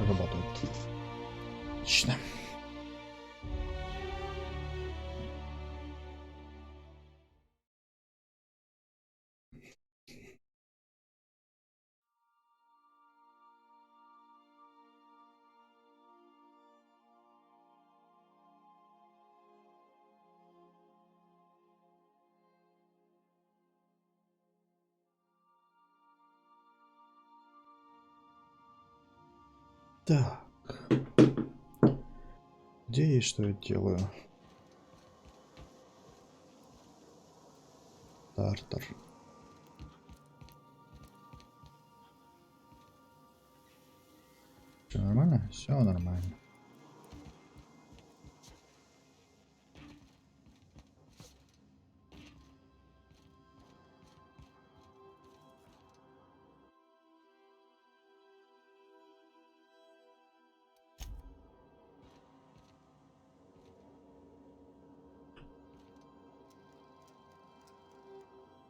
работают. Отлично. Так. Где и что я делаю? Тартар. Все нормально? Все нормально.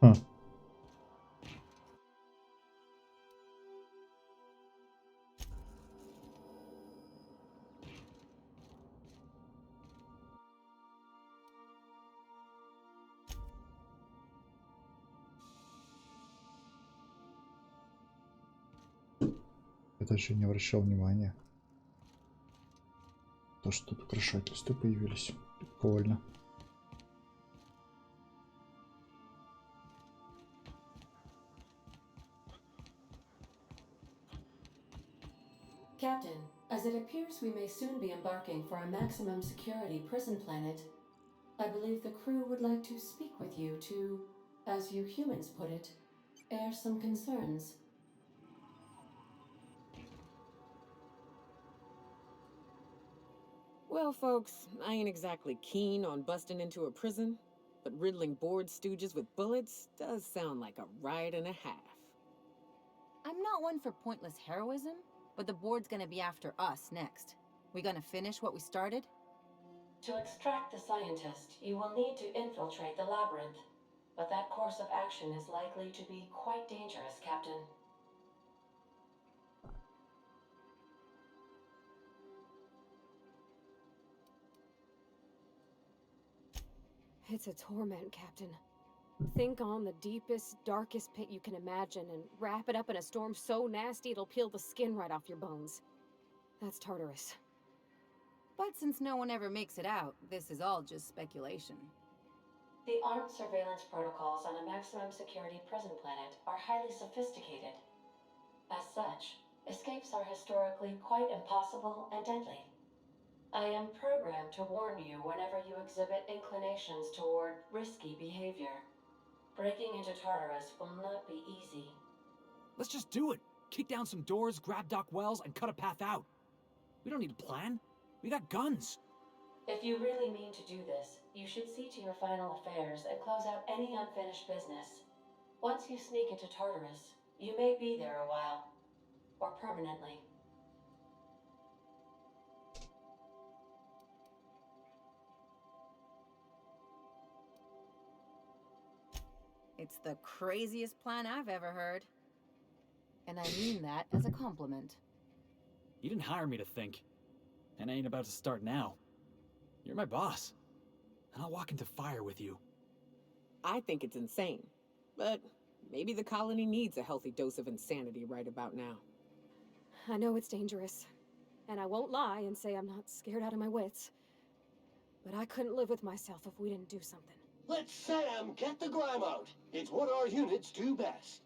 Хм. Я даже не обращал внимания. То, что тут украшательства появились. Прикольно. Captain, as it appears we may soon be embarking for a maximum security prison planet, I believe the crew would like to speak with you to, as you humans put it, air some concerns. Well, folks, I ain't exactly keen on busting into a prison, but riddling bored stooges with bullets does sound like a ride and a half. I'm not one for pointless heroism, but the board's gonna be after us next. We gonna finish what we started? To extract the scientist, you will need to infiltrate the labyrinth, but that course of action is likely to be quite dangerous, Captain. It's a torment, Captain. Think on the deepest, darkest pit you can imagine and wrap it up in a storm so nasty it'll peel the skin right off your bones. That's Tartarus. But since no one ever makes it out, this is all just speculation. The armed surveillance protocols on a maximum security prison planet are highly sophisticated. As such, escapes are historically quite impossible and deadly. I am programmed to warn you whenever you exhibit inclinations toward risky behavior. Breaking into Tartarus will not be easy. Let's just do it. Kick down some doors, grab Doc Wells, and cut a path out. We don't need a plan. We got guns. If you really mean to do this, you should see to your final affairs and close out any unfinished business. Once you sneak into Tartarus, you may be there a while. Or permanently. It's the craziest plan I've ever heard. And I mean that as a compliment. You didn't hire me to think. And I ain't about to start now. You're my boss. And I'll walk into fire with you. I think it's insane, but maybe the colony needs a healthy dose of insanity right about now. I know it's dangerous, and I won't lie and say I'm not scared out of my wits. But I couldn't live with myself if we didn't do something. Let Sam get the grime out. It's what our units do best.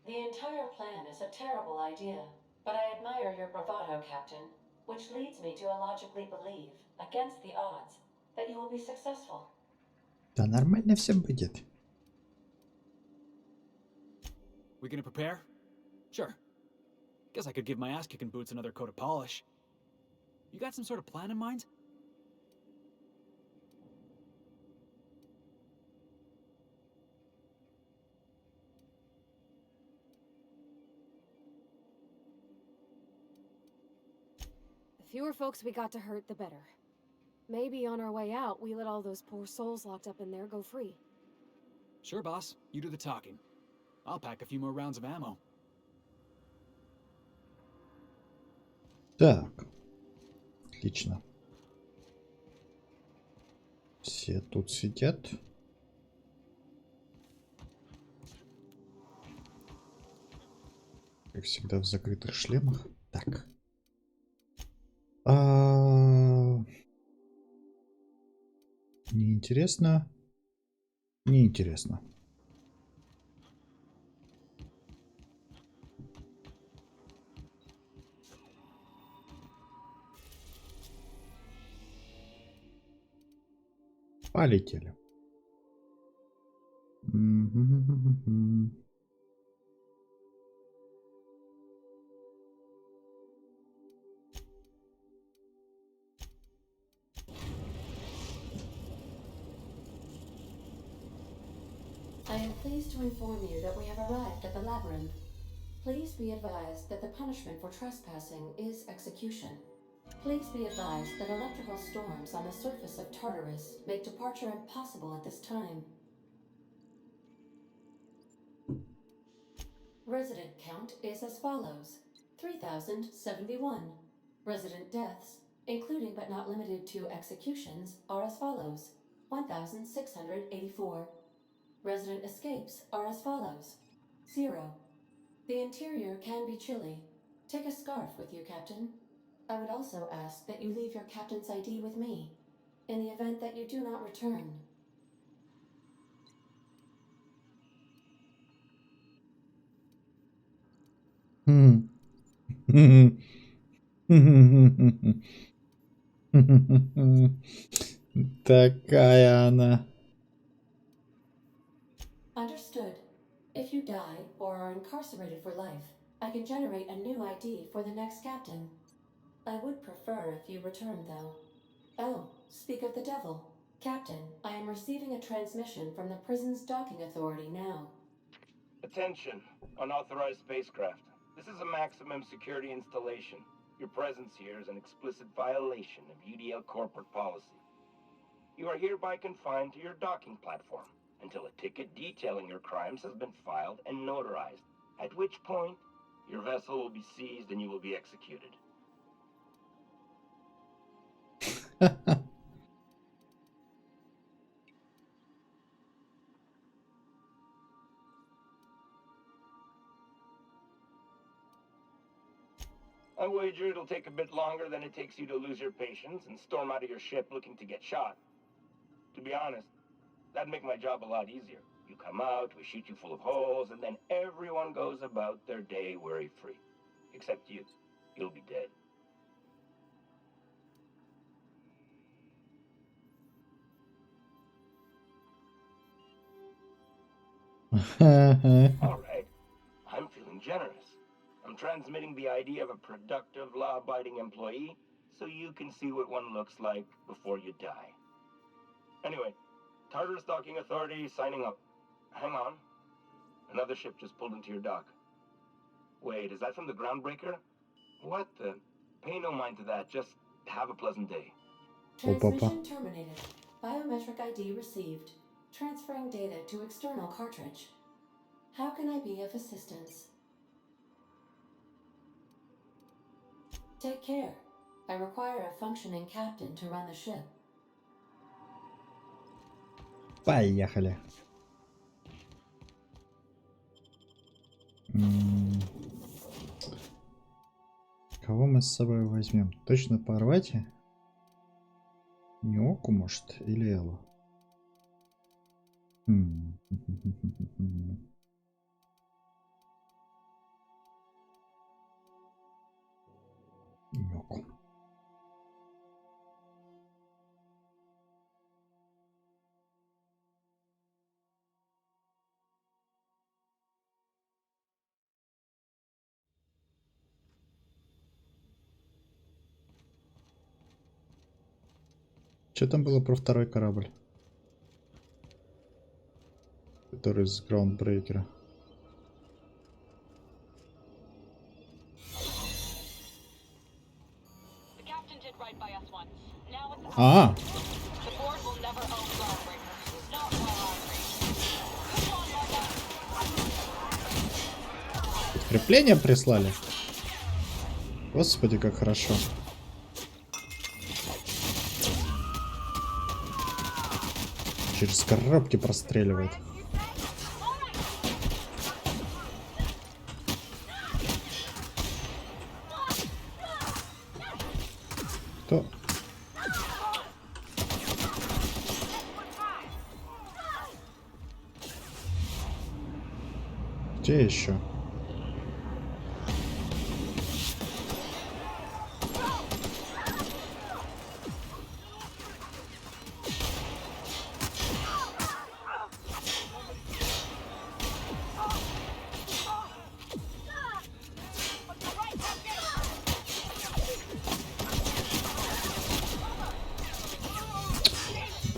The entire plan is a terrible idea, but I admire your bravado, Captain, which leads me to illogically believe, against the odds, that you will be successful. Да нормально все будет. We gonna prepare? Sure. Guess I could give my ass-kicking boots another coat of polish. You got some sort of plan in mind? The fewer folks we got to hurt, the better. Maybe on our way out, we let all those poor souls locked up in there go free. Sure, boss. You do the talking. I'll pack a few more rounds of ammo. Так. Отлично. Все тут сидят. Как всегда в закрытых шлемах. Так. Неинтересно. Неинтересно. Полетели. I am pleased to inform you that we have arrived at the labyrinth. Please be advised that the punishment for trespassing is execution. Please be advised that electrical storms on the surface of Tartarus make departure impossible at this time. Resident count is as follows: 3,071. Resident deaths, including but not limited to executions, are as follows: 1,684. Resident escapes are as follows: 0. The interior can be chilly. Take a scarf with you, Captain. I would also ask that you leave your captain's ID with me, in the event that you do not return. Такая она. Understood. If you die or are incarcerated for life, I can generate a new ID for the next captain. I would prefer if you return, though. Oh, speak of the devil. Captain, I am receiving a transmission from the prison's docking authority now. Attention, unauthorized spacecraft. This is a maximum security installation. Your presence here is an explicit violation of UDL corporate policy. You are hereby confined to your docking platform until a ticket detailing your crimes has been filed and notarized, at which point your vessel will be seized and you will be executed. I wager it'll take a bit longer than it takes you to lose your patience and storm out of your ship looking to get shot. To be honest, that'd make my job a lot easier. You come out, we shoot you full of holes, and then everyone goes about their day worry-free. Except you. You'll be dead. All right. I'm feeling generous. I'm transmitting the ID of a productive, law-abiding employee so you can see what one looks like before you die. Anyway, Tartarus Docking Authority signing up. Hang on. Another ship just pulled into your dock. Wait, is that from the Groundbreaker? What the? Pay no mind to that. Just have a pleasant day. Transmission terminated. Biometric ID received. Transferring data to external cartridge. How can I be of assistance? Take care. I require a functioning captain to run the ship. Поехали. Кого мы с собой возьмем? Точно порвать? Нёку, может, или Эллу? Нёку. Что там было про второй корабль? Который из Граундбрейкера. А! Подкрепление прислали? Господи, как хорошо. Через коробки простреливает. Кто? Где еще?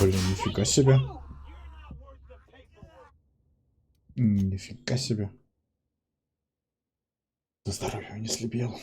Блин, нифига себе. Нифига себе. За здоровье не слепел.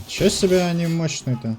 Ничего себе они мощные-то.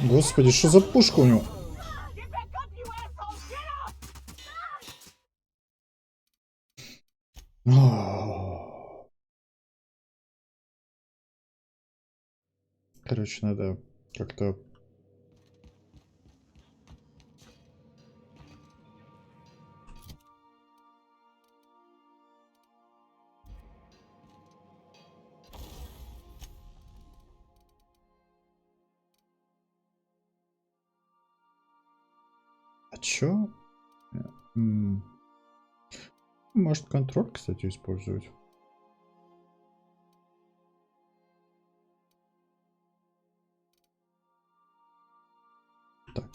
Господи, что за пушка у него? Короче, надо как-то... А чё? Может, контроль, кстати, использовать? Так.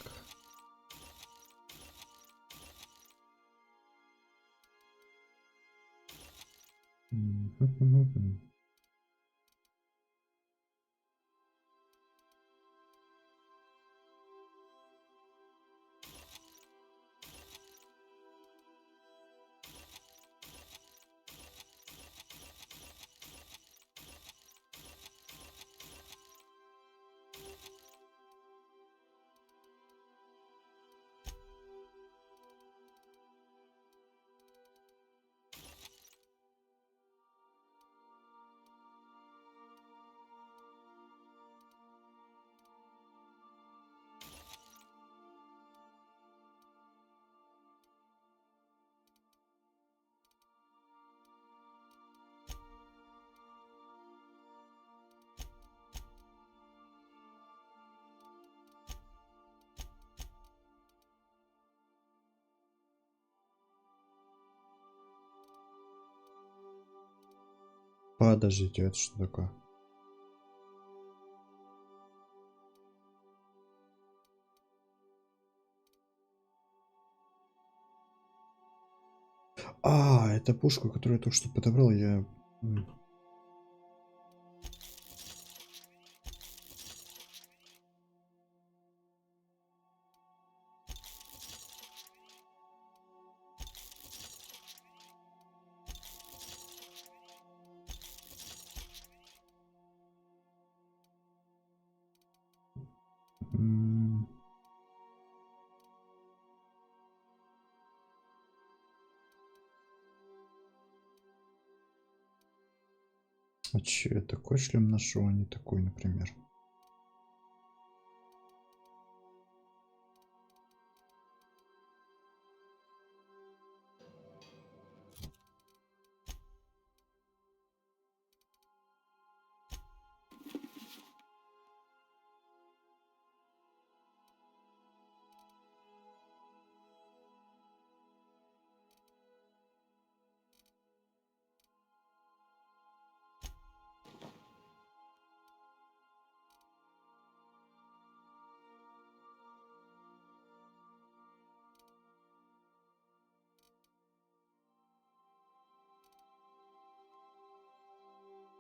Подождите, это что такое? А, это пушка, которую я только что подобрал, я... А че, я такой шлем ношу, а не такой, например?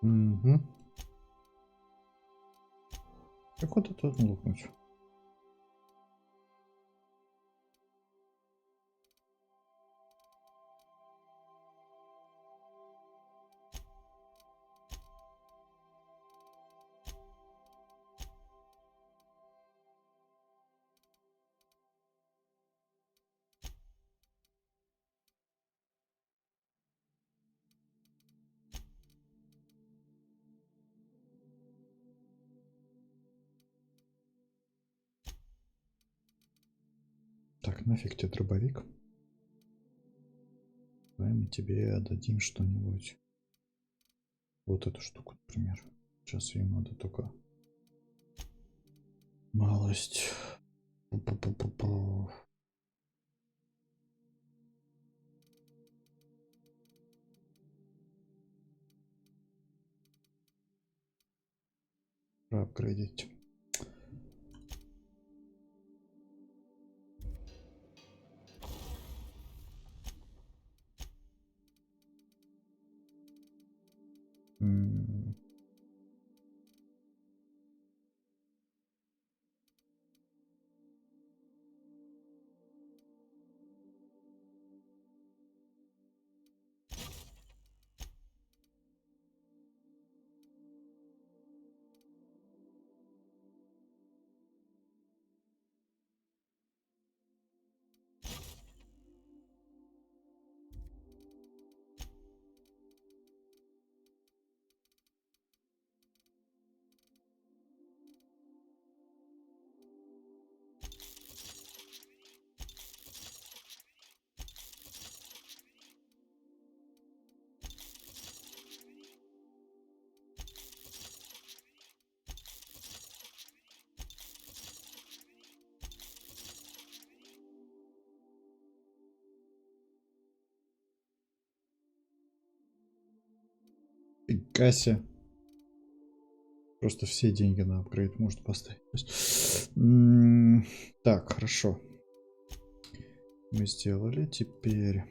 Угу. Как вот это лукнуть? Так, нафиг тебе дробовик. Давай мы тебе отдадим что-нибудь. Вот эту штуку, например. Сейчас ей надо только малость. Пу-пу-пу-пу-пу. Проапгрейдить. Кассе. Просто все деньги на апгрейд может поставить. Так, хорошо. Мы сделали. Теперь...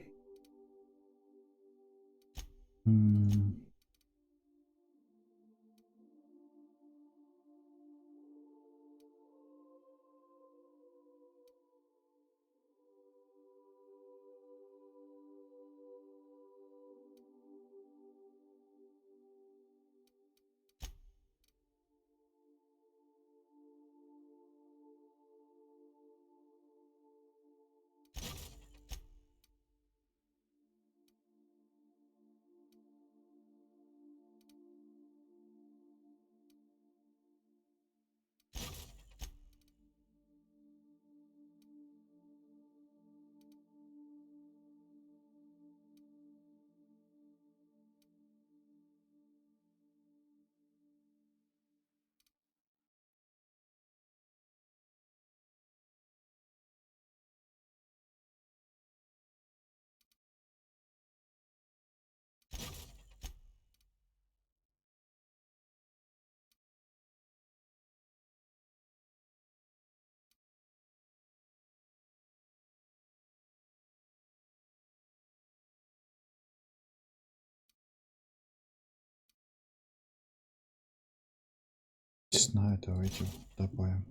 Не знаю, давайте добавим.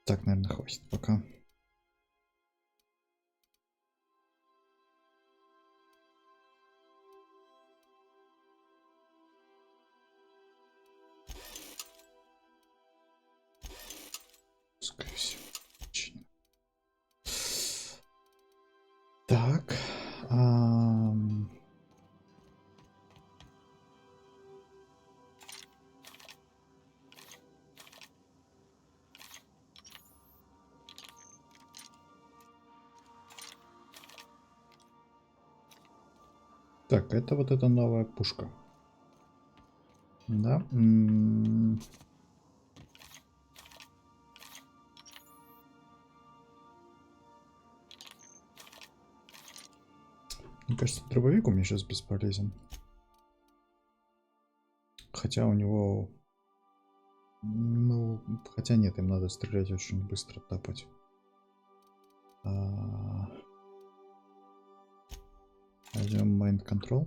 Так, наверное, хватит пока. Скорее всего. Так. Так, это вот эта новая пушка. Да. Мне кажется, дробовик у меня сейчас бесполезен. Хотя у него... Ну, хотя нет, им надо стрелять очень быстро, тапать. Возьмем Mind Control.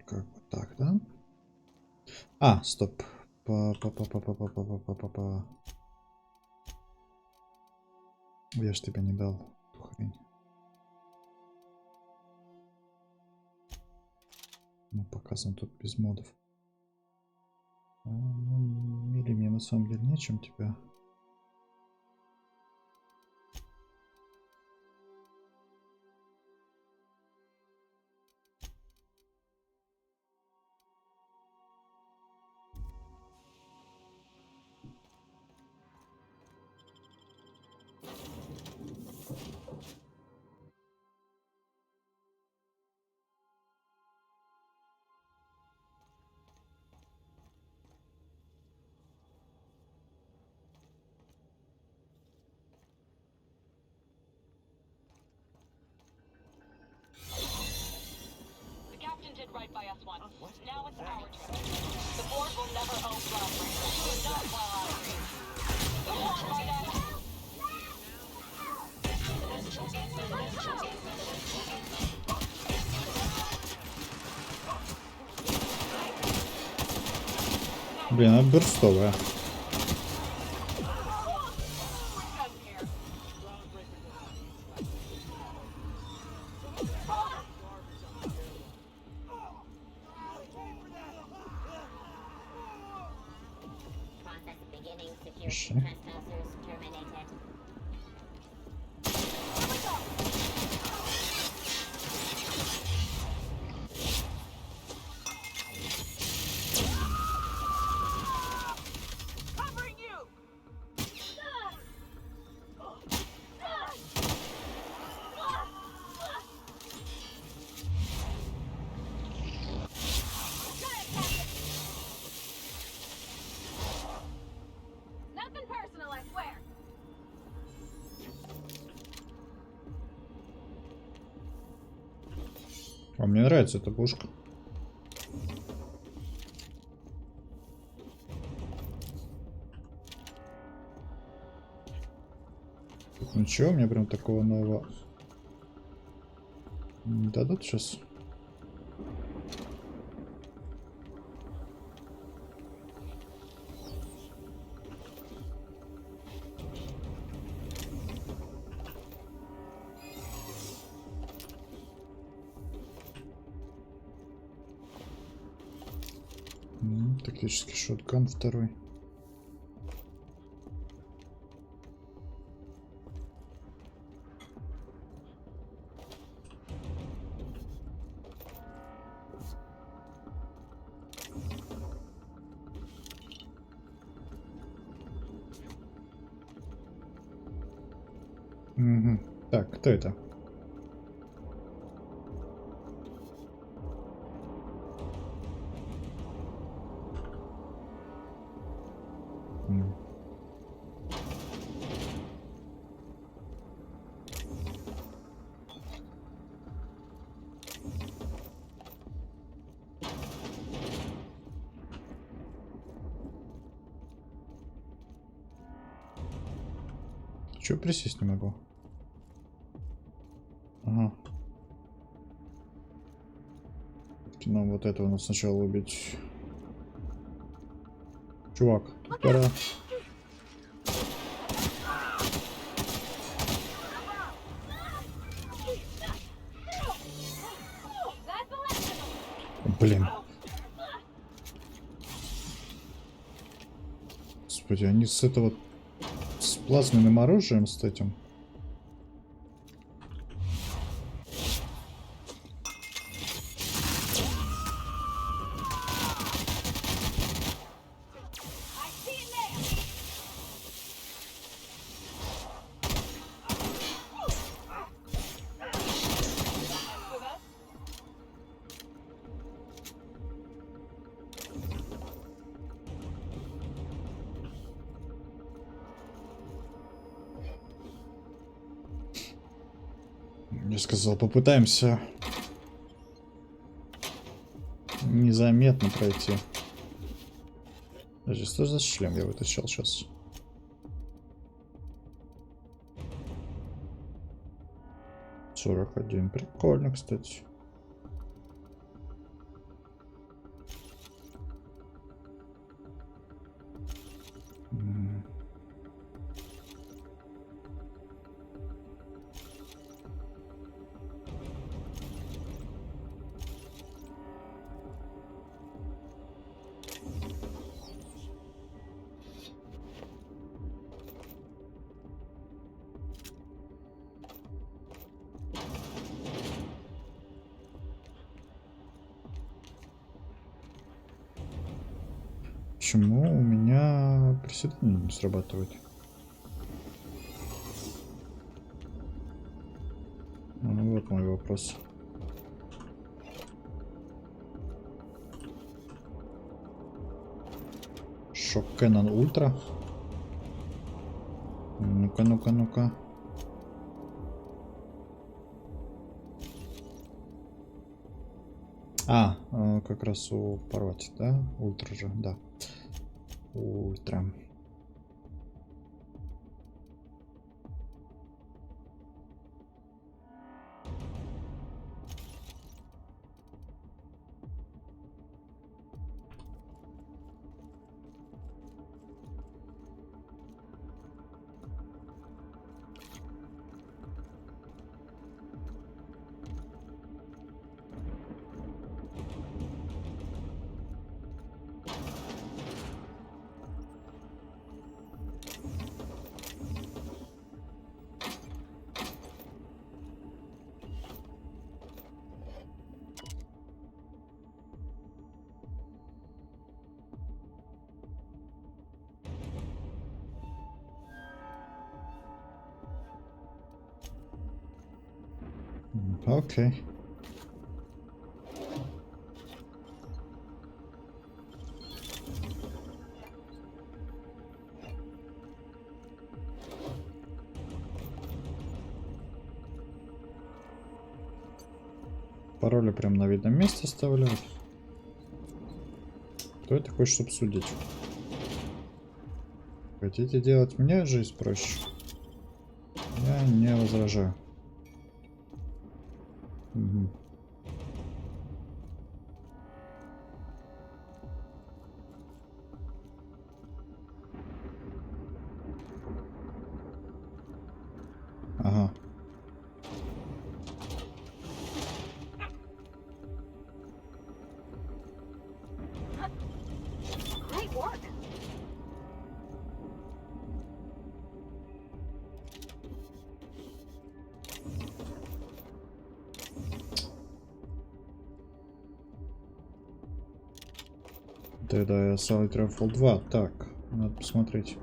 Как бы так, да? А, стоп. Я ж тебе не дал эту хрень. Ну, показан тут без модов. Или мне на самом деле нечем тебя. Did right by us once. Now it's our turn. The board will never own Groundbreaker. Not while I reign. The board might ask. Блин, она бёрстовая. А мне нравится эта пушка. Ничего, мне прям такого нового не дадут сейчас. Тактический шотган второй. Угу. Так, кто это? Чего присесть не могу? Ага. Нам вот этого надо сначала убить. Чувак, тут пора. Блин. Господи, они с этого... С плазменным оружием, с этим. Я сказал, попытаемся незаметно пройти. Подожди, что за шлем я вытащил сейчас? $41. Прикольно, кстати. Почему у меня приседания не срабатывает? Ну, вот мой вопрос. Шок Кэнон Ультра. Ну-ка, ну-ка, ну-ка. Как раз у порвать, да? Ультра же, да. Ультра. Окей. Пароли прям на видном месте оставляют. Кто я такой, чтобы судить? Хотите делать мне жизнь проще? Я не возражаю. Угу. Ага. Great work. Да, Solid Rifle 2. Так, надо посмотреть.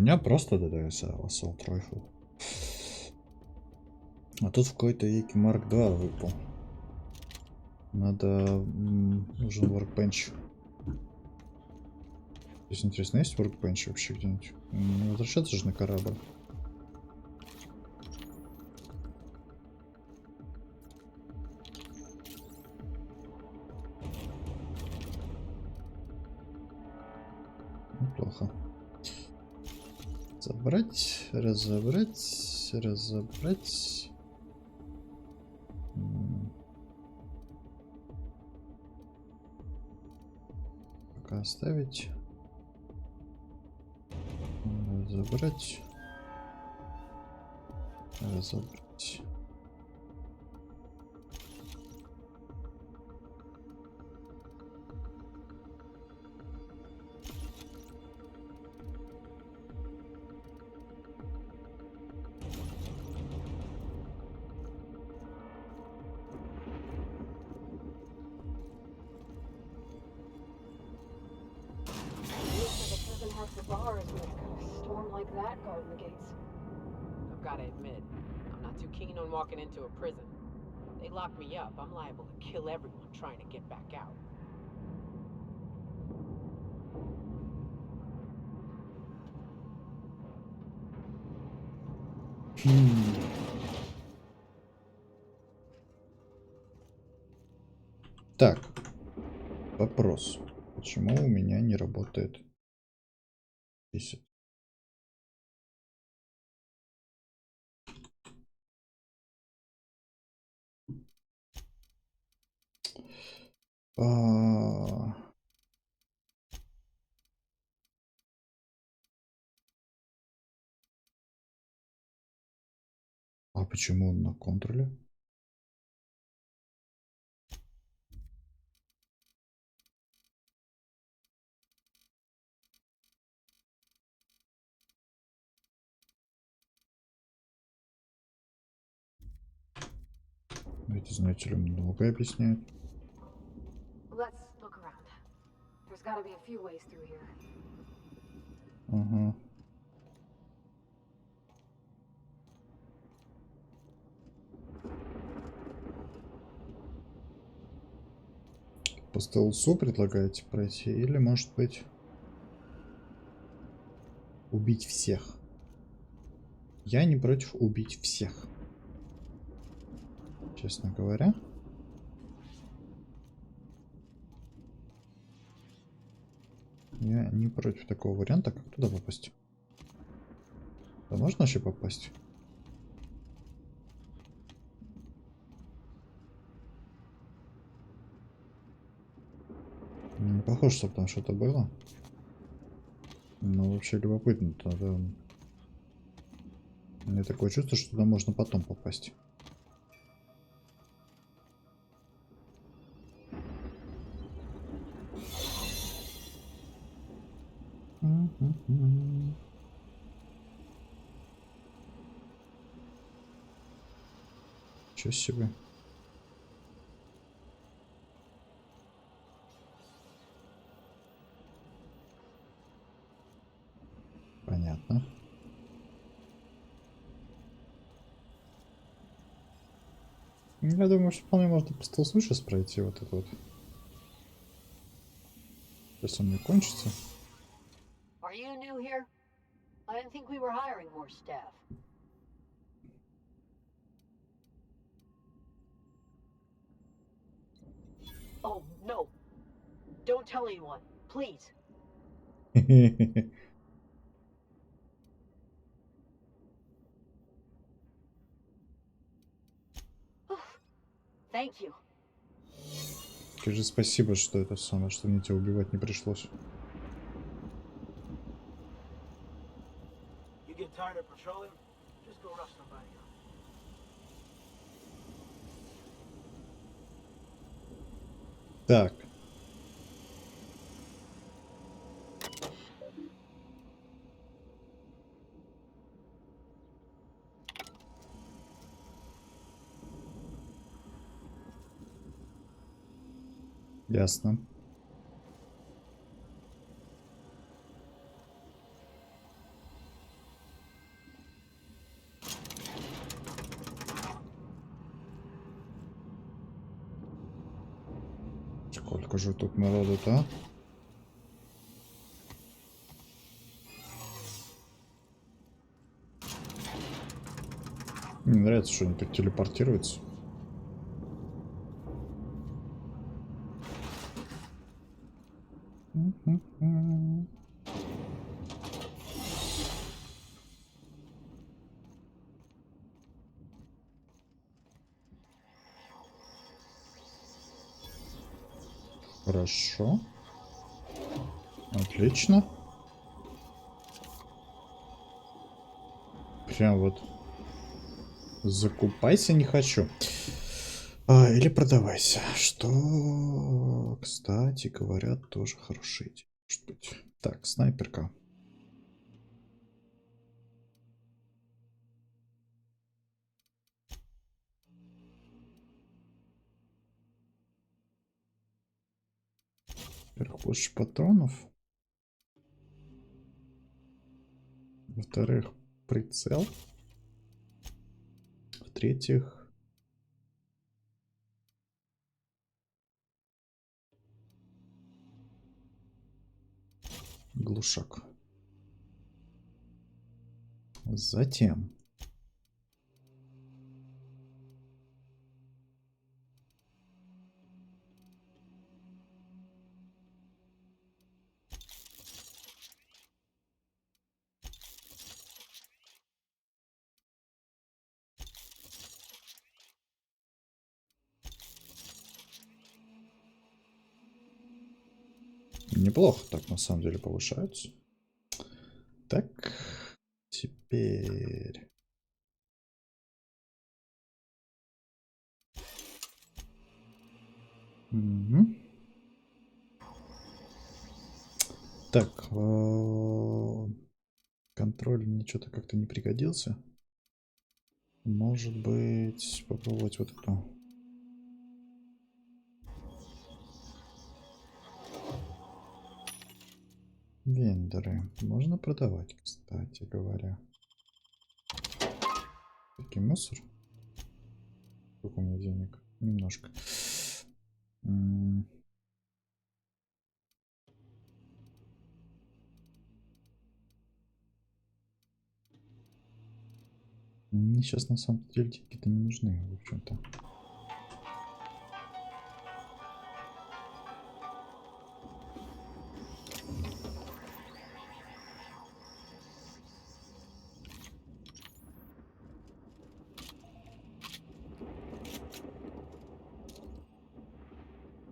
меня просто дается Assault Rifle. А тут в какой-то Яки Марк 2 выпал. Надо... нужен workbench. Здесь интересно, есть workbench вообще где-нибудь? Не возвращаться же на корабль. Неплохо. Забрать, разобрать, разобрать. Пока оставить. Разобрать. Разобрать. Storm like that guarding the gates. I've gotta admit, I'm not too keen on walking into a prison. They lock me up, I'm liable to kill everyone trying to get back out. Так, вопрос. Почему у меня не работает 10? А почему он на контроле? Эти, знаете ли, много объясняет. Let's look around. There's gotta be a few ways through here. Ага. По стелсу предлагаете пройти? Или, может быть, убить всех? Я не против убить всех. Честно говоря. Я не против такого варианта. Как туда попасть? Да можно вообще попасть? Не похоже, что там что-то было. Но вообще любопытно. Тогда... У меня такое чувство, что туда можно потом попасть. Чё себе. Понятно. Я думаю, что вполне можно по стелсу сейчас пройти вот это вот. Сейчас он не кончится. Are you new here? I didn't think we were hiring more staff. Oh, no. Don't tell anyone, please. Thank you. Скажи спасибо, что это самое, что мне тебя убивать не пришлось. You get tired of patrolling? Just go rough somebody up. Так. Ясно. Сколько же тут народу-то, а? Мне нравится, что они так телепортируются. Хорошо. Отлично. Прям вот закупайся не хочу. Или продавайся. Что, кстати, говорят, тоже хорошая идея. Может быть. Так, снайперка. Во-первых, больше патронов. Во-вторых, прицел. В-третьих, глушак. Затем неплохо так на самом деле повышаются. Так, теперь угу. Так, контроль мне что-то как-то не пригодился. Может быть, попробовать вот эту. Вендоры можно продавать, кстати говоря. Такой мусор. Сколько у меня денег? Немножко. Мне сейчас на самом деле деньги-то не нужны, в общем-то.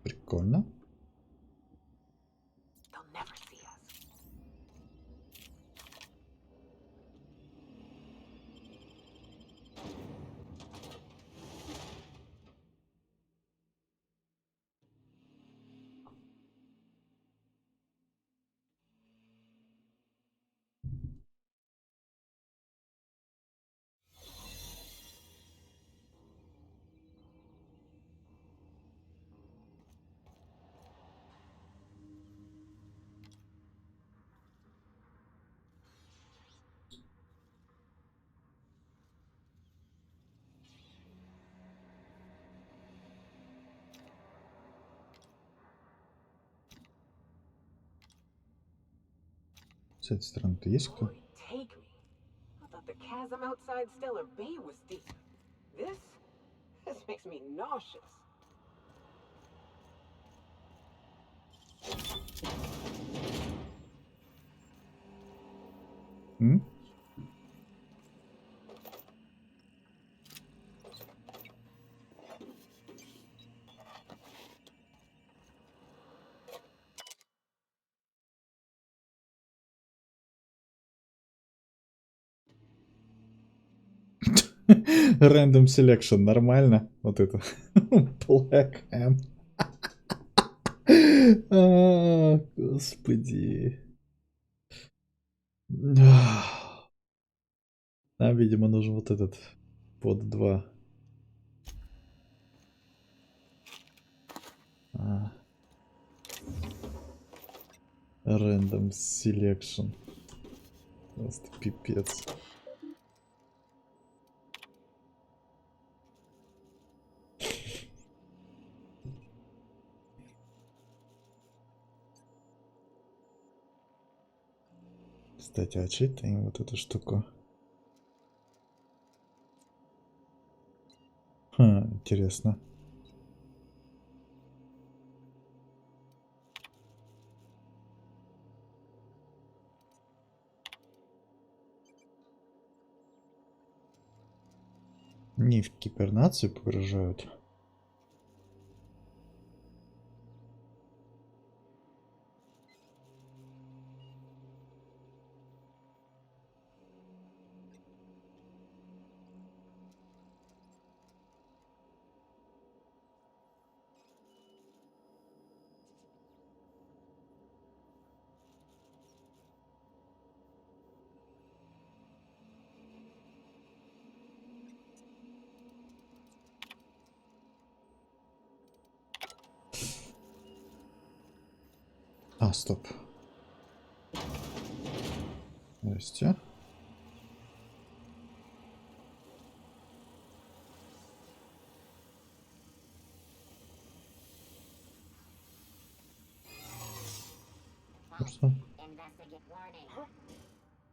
Прикольно. С этой стороны-то есть кто? М? Random selection, нормально. Вот это. Black M. Господи. Нам, видимо, нужен вот этот под 2. Random selection. Просто пипец. Кстати, отчитаем вот эту штуку. Интересно. Не в кибернации погружают. А, стоп. Здрасте. Просто.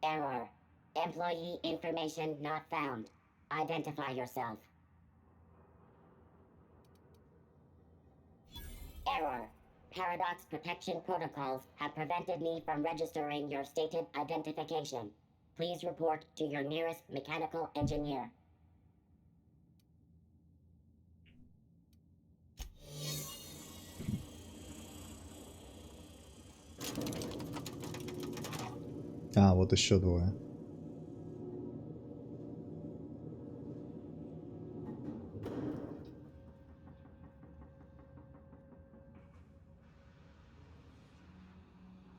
Error. Employee information not found. Identify yourself. Error. Paradox protection protocols have prevented me from registering your stated identification. Please report to your nearest mechanical engineer. А, вот еще двое.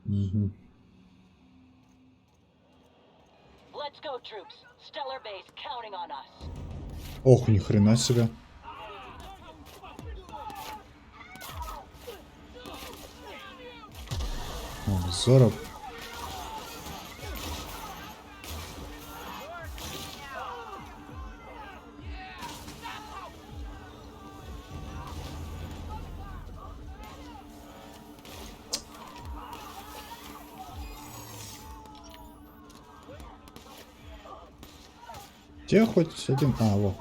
Угу. Let's go, troops. Stellar base counting on us. Ох, ни хрена себе. О, здорово. Где хоть один? А, вот.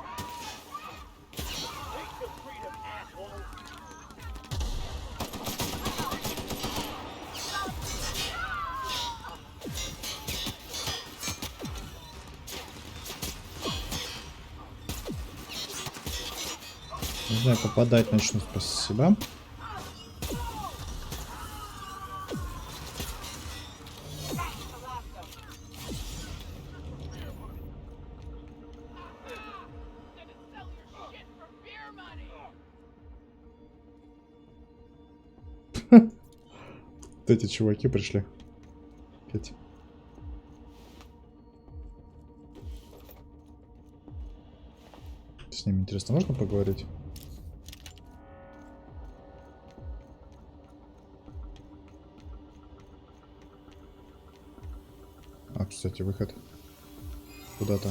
Не знаю, попадать начну. Спасибо. Вот эти чуваки пришли. Опять. С ними, интересно, можно поговорить? А, кстати, выход. Куда-то.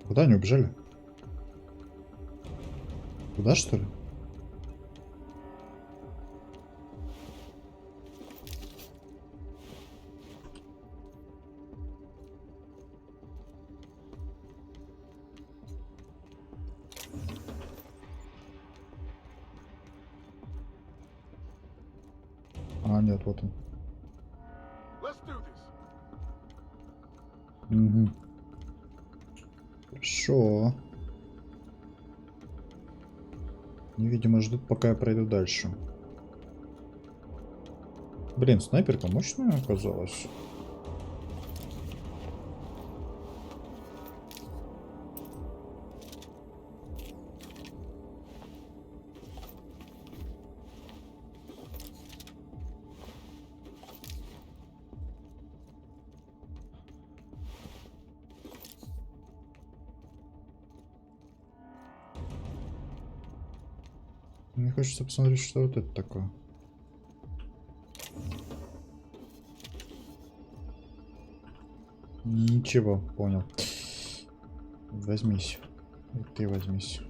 Куда они убежали? Туда, что ли? А, нет, вот он. Угу. Хорошо. Они, видимо, ждут, пока я пройду дальше. Блин, снайперка мощная оказалась. Мне хочется посмотреть, что вот это такое. Ничего, понял. Возьмись. И ты возьмись.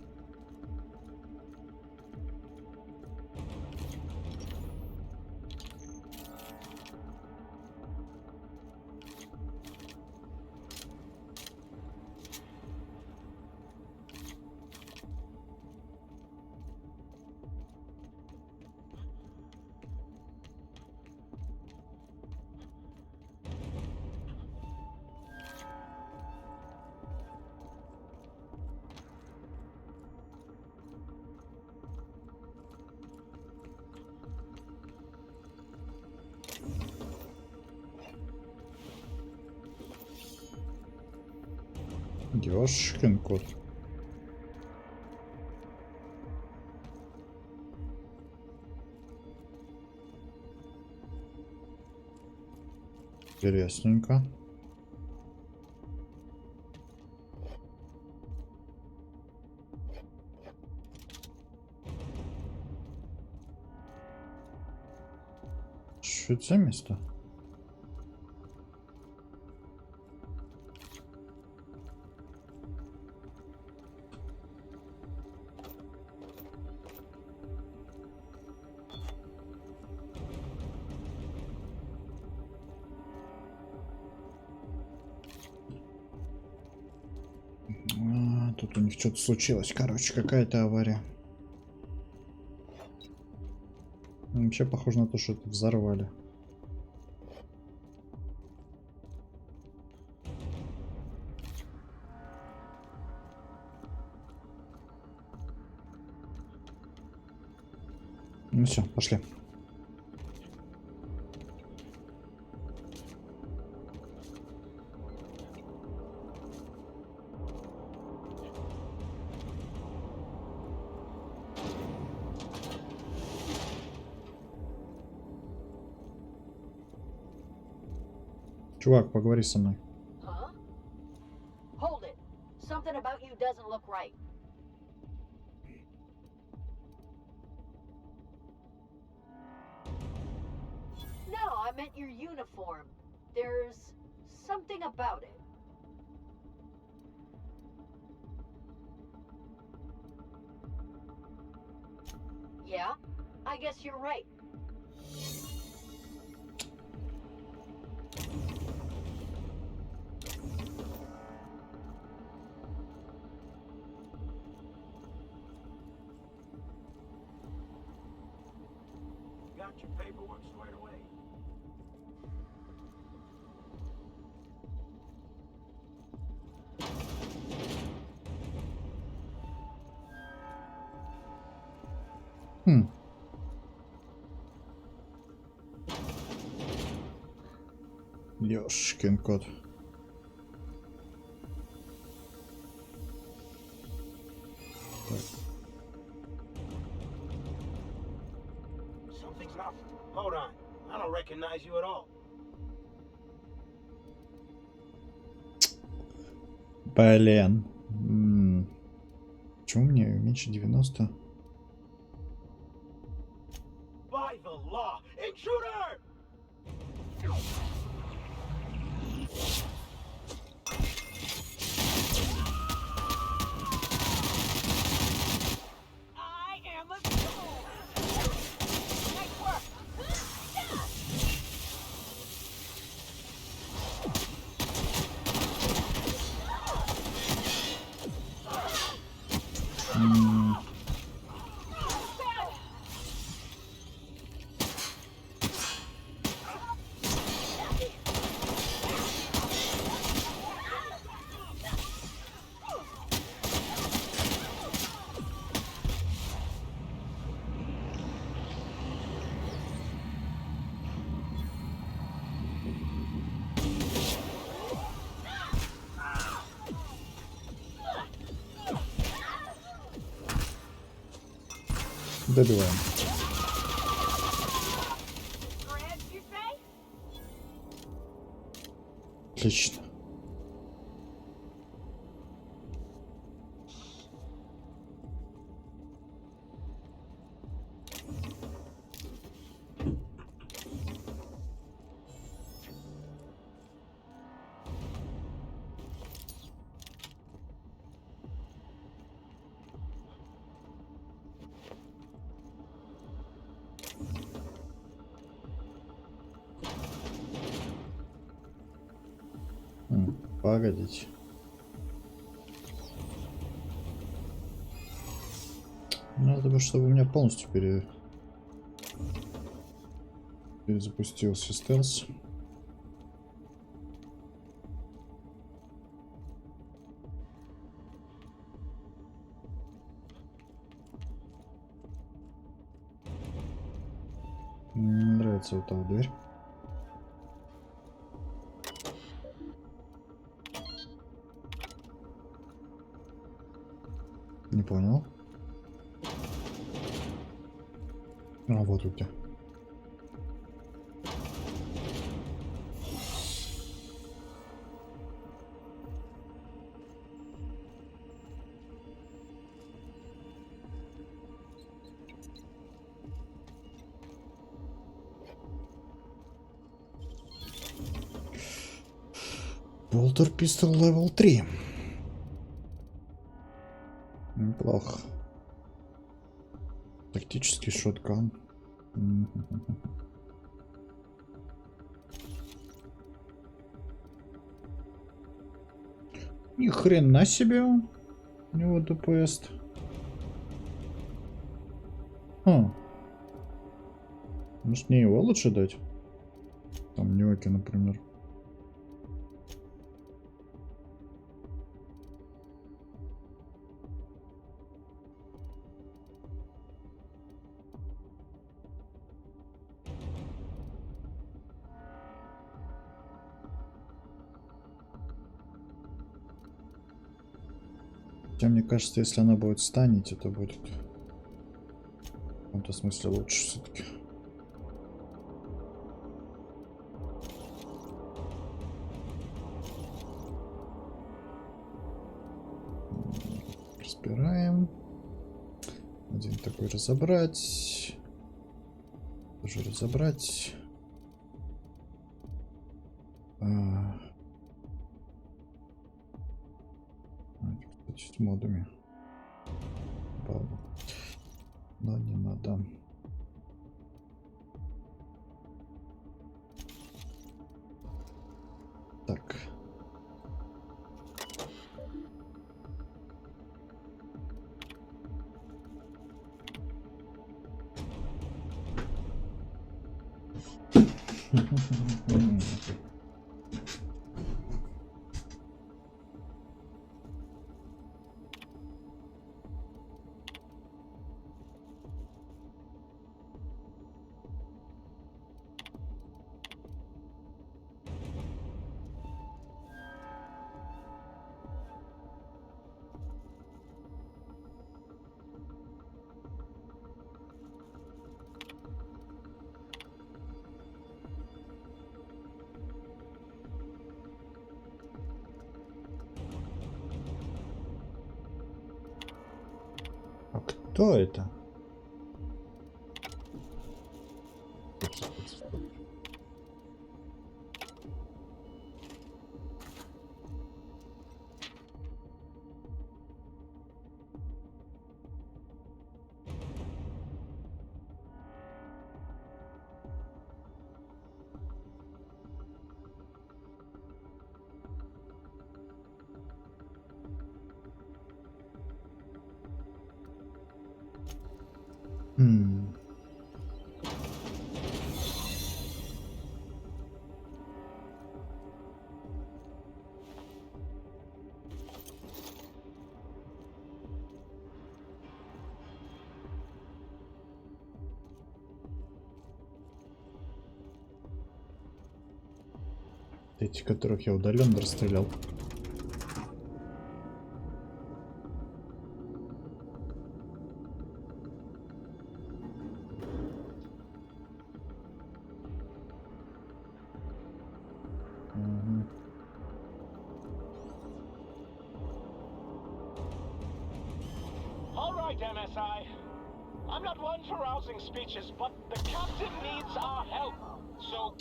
Ёшкин кот. Интересненько. Что это за место? Тут у них что-то случилось. Короче, какая-то авария. Вообще похоже на то, что это взорвали. Ну все, пошли. Чувак, поговори со мной. Huh? Hold it. Something about you doesn't look right. No, I meant your uniform. There's something about it. Yeah, I guess you're right. Got your paperwork squared away? Ёшкин кот. Something's not. Hold on. I don't recognize you at all. Блин. Почему мне меньше 90? By the law, intruder! I am a tool. Nice work. Добиваем. Отлично. Погодите. Надо бы, чтобы у меня полностью перезапустился стелс. Мне не нравится вот эта дверь. понял. А, вот у тебя. Болтер пистол левел 3. Неплохо. Тактический шоткан. Ни хрена себе у него ДПС. Может, мне его лучше дать? Там Нёки, например. Хотя мне кажется, если она будет станить, это будет в каком-то смысле лучше все-таки. Разбираем. Один такой разобрать. Тоже разобрать. Кстати, с модами. Ладно. Но не надо. Так. А кто это? Эти, которых я удаленно расстрелял. All right, MSI. I'm not one for rousing speeches, but the captain needs our help. So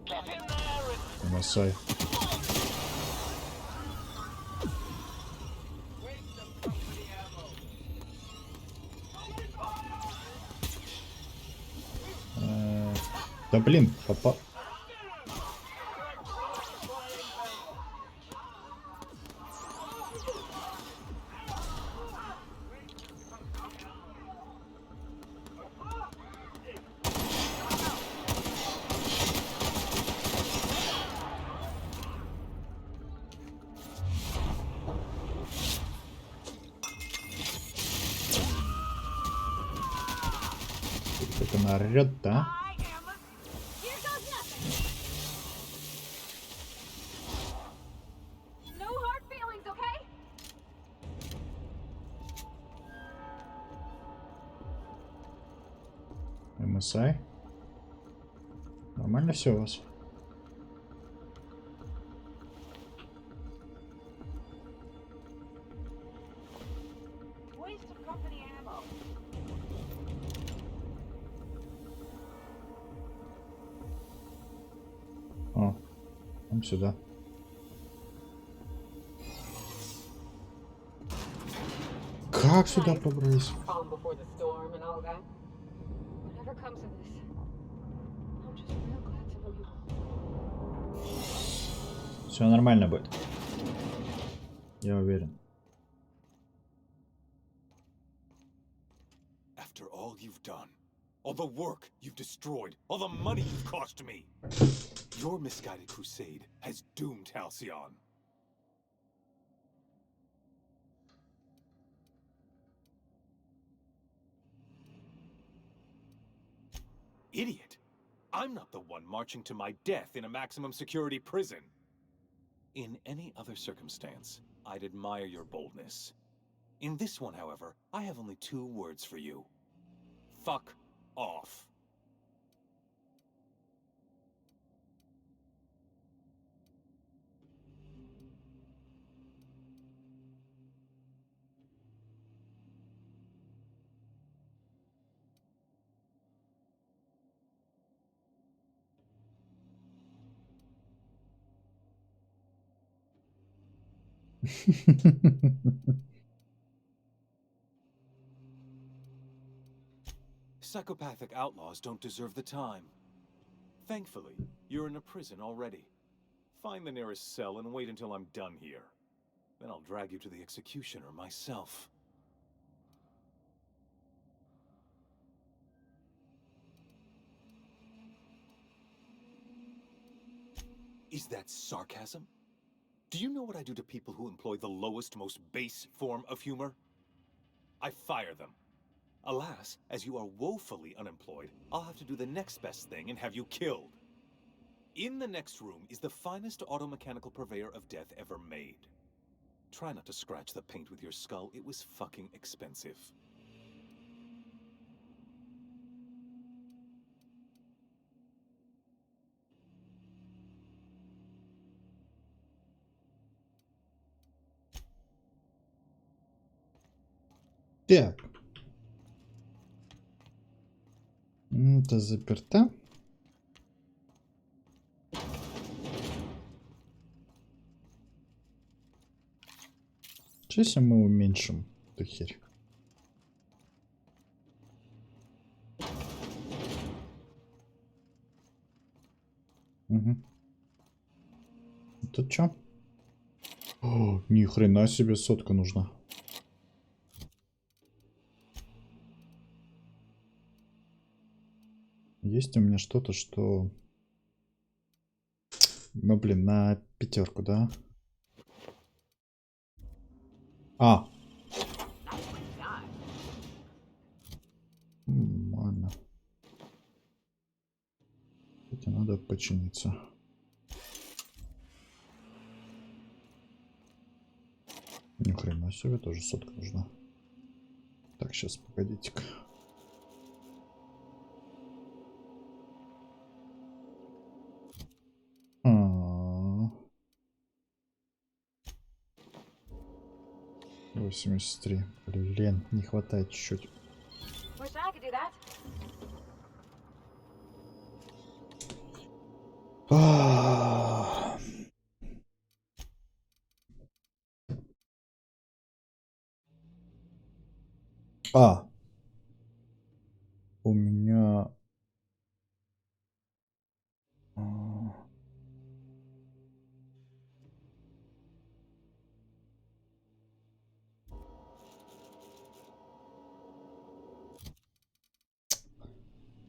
get in there and MSI. Да блин, попал. Как она орёт, да? MSI. Нормально все у вас? О, там сюда. Как сюда пробрались? Calm before the storm and all that. Whatever comes of this, I'm just real glad to know you. Все нормально будет. Я уверен. After all you've done, all the work you've destroyed, all the money you've cost me, your misguided crusade has doomed Halcyon. Idiot! I'm not the one marching to my death in a maximum security prison. In any other circumstance, I'd admire your boldness. In this one, however, I have only 2 words for you. Fuck off. Psychopathic outlaws don't deserve the time. Thankfully, you're in a prison already. Find the nearest cell and wait until I'm done here. Then I'll drag you to the executioner myself. Is that sarcasm? Do you know what I do to people who employ the lowest, most base form of humor? I fire them. Alas, as you are woefully unemployed, I'll have to do the next best thing and have you killed. In the next room is the finest automechanical purveyor of death ever made. Try not to scratch the paint with your skull, it was fucking expensive. Так. Это заперта. Сейчас мы уменьшим эту херь. Угу. Тут что? О, ни хрена себе, 100 нужна. Есть у меня что-то, что... Ну, блин, на 5, да? А! Ладно. Это надо починиться. Ни хрена себе, тоже 100 нужна. Так, сейчас, погодите-ка. А-а-а. 83. Блин, не хватает чуть-чуть. А, у меня...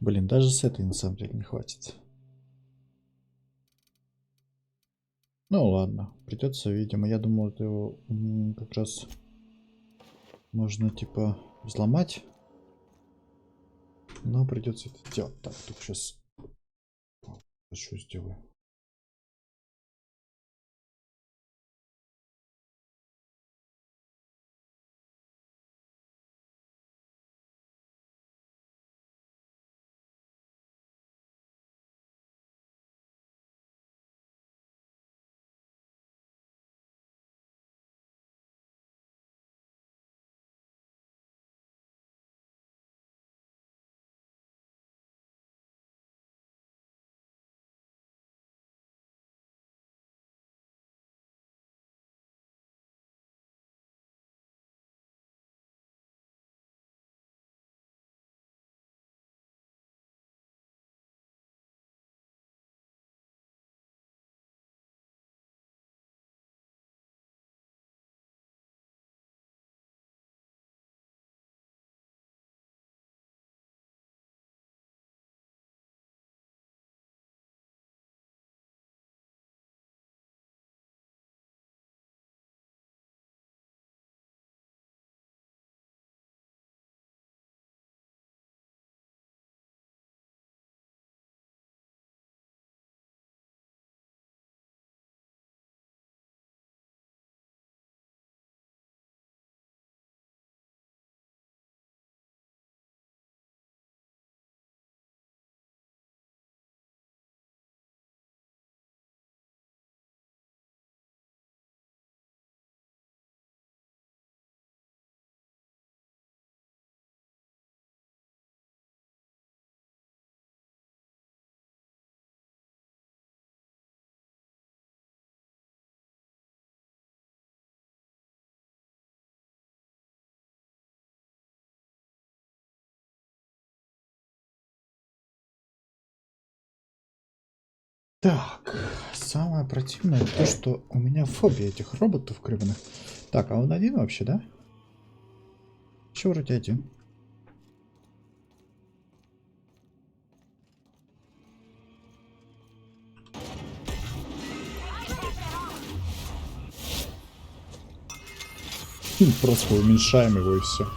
Блин, даже с этой на самом деле не хватит. Ну ладно, придется, видимо. Я думал, это его как раз можно типа взломать. Но придется это делать. Так, тут сейчас что сделаю. Так, самое противное то, что у меня фобия этих роботов гребаных. Так, а он один вообще, да? Еще вроде один. Просто уменьшаем его и все.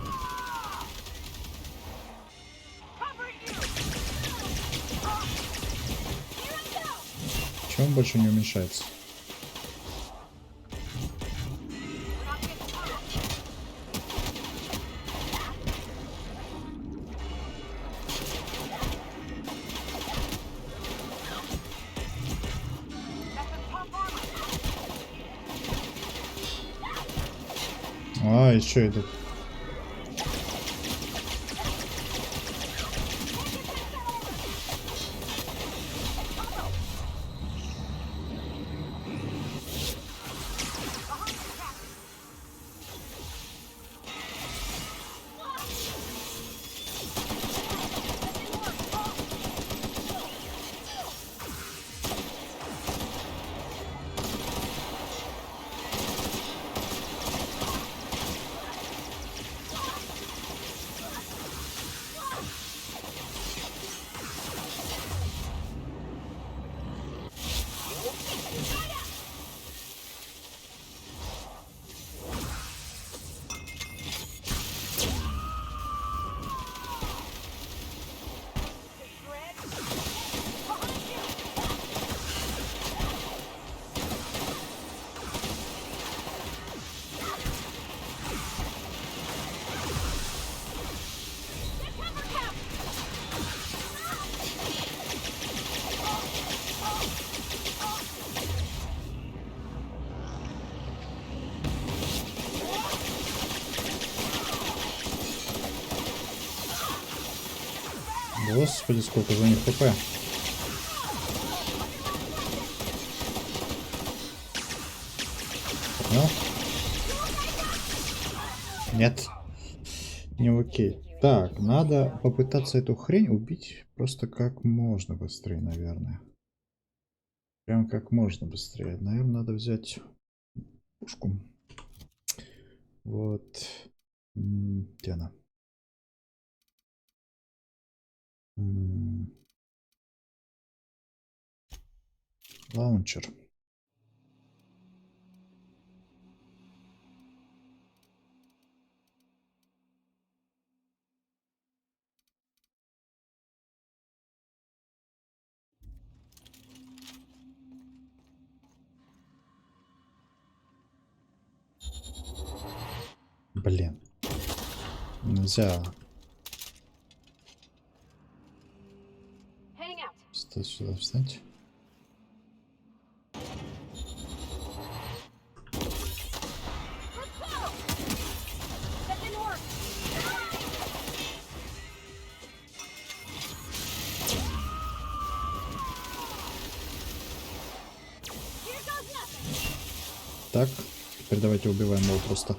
Чего он больше не уменьшается? А, еще идут. Господи, сколько за них хп. Ну? Нет. Не окей. Так, надо попытаться эту хрень убить просто как можно быстрее, наверное. Прям как можно быстрее. Наверное, надо взять пушку. Вот. Где она? Лаунчер. Блин. Нельзя. Сюда встать. Так, теперь давайте убиваем его просто.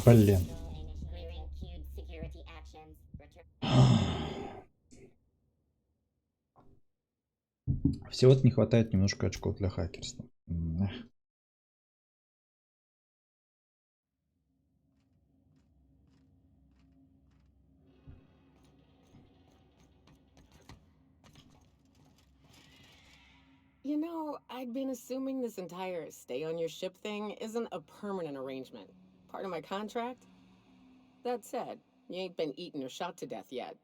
Блин. Всего-то не хватает немножко очков для хакерства. You know, I'd been assuming this entire stay on your ship thing isn't a permanent arrangement. Part of my contract? That said, you ain't been eaten or shot to death yet.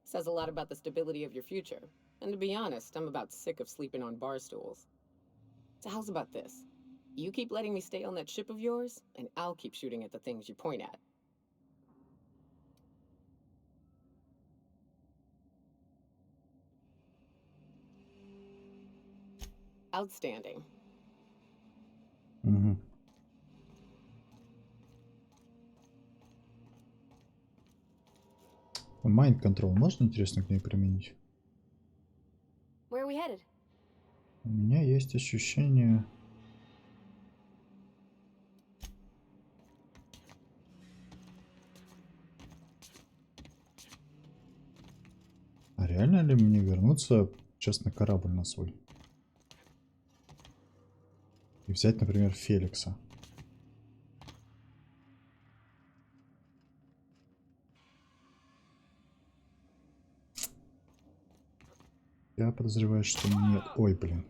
Says a lot about the stability of your future. And to be honest, I'm about sick of sleeping on bar stools. So how's about this? You keep letting me stay on that ship of yours, and I'll keep shooting at the things you point at. Outstanding. Угу. Mind control можно, интересно, к ней применить? Where are we headed? У меня есть ощущение... А реально ли мне вернуться сейчас на корабль на свой? И взять, например, Феликса. Я подозреваю, что нет. Ой, блин.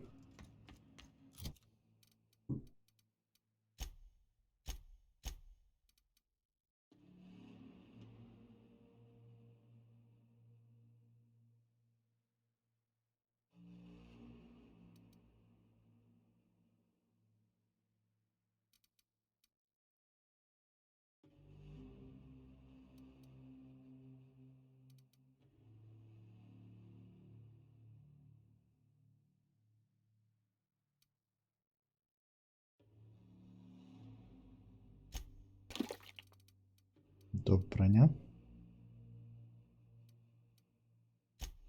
Топ броня.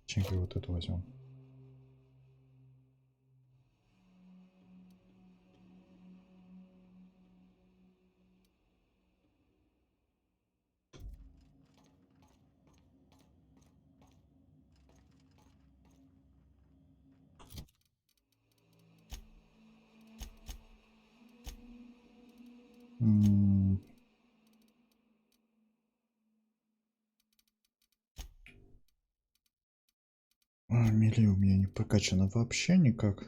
Ченки вот эту возьмем. Мили у меня не прокачана вообще никак.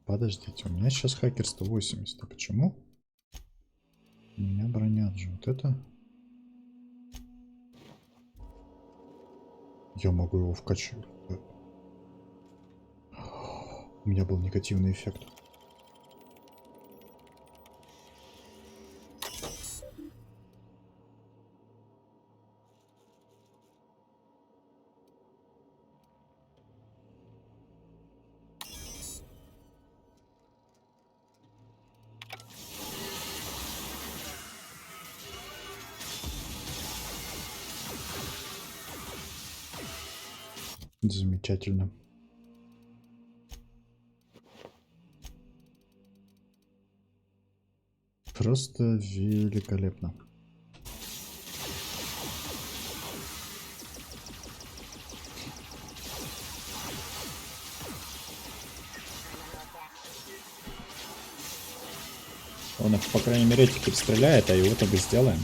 Подождите, у меня сейчас хакер 180. А почему? Меня бронят же. Вот это. Я могу его вкачать. У меня был негативный эффект. Замечательно. Просто великолепно. Он их, по крайней мере, теперь стреляет, а его так и сделаем.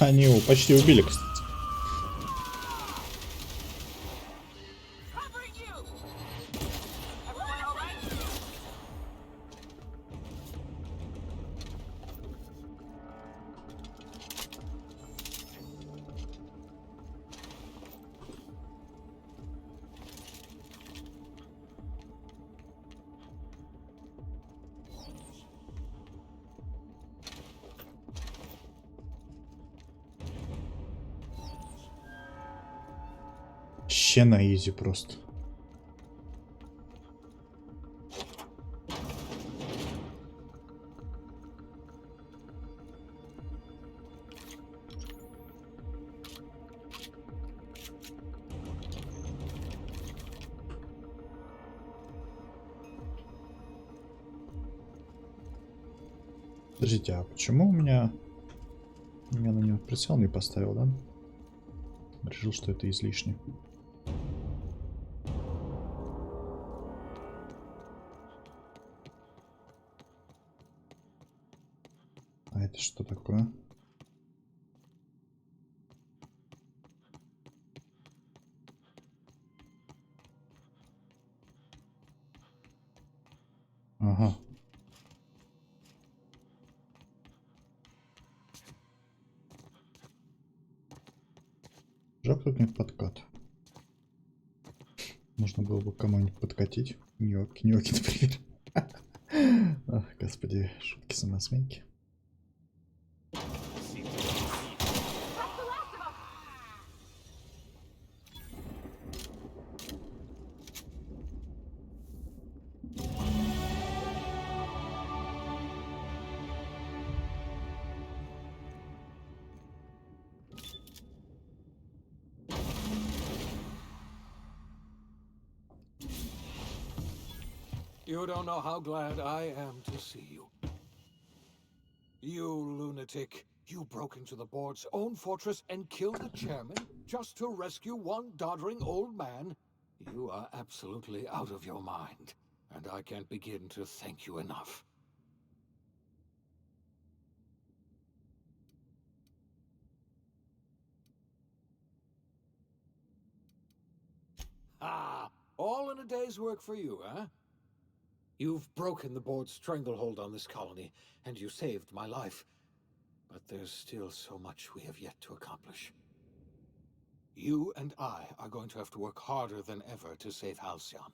Они его почти убили, кстати. Ще на изи просто. Подождите, а почему у меня Я на него прицел не поставил, да? Решил, что это излишне. А это что такое? Ага. Жалко, тут нет подкат. Можно было бы кому-нибудь подкатить. Ньоки, например. Ах, господи, шутки самосмейки. You don't know how glad I am to see you. You lunatic. You broke into the board's own fortress and killed the chairman just to rescue one doddering old man? You are absolutely out of your mind, and I can't begin to thank you enough. Ah, all in a day's work for you, huh? You've broken the board's stranglehold on this colony, and you saved my life. But there's still so much we have yet to accomplish. You and I are going to have to work harder than ever to save Halcyon.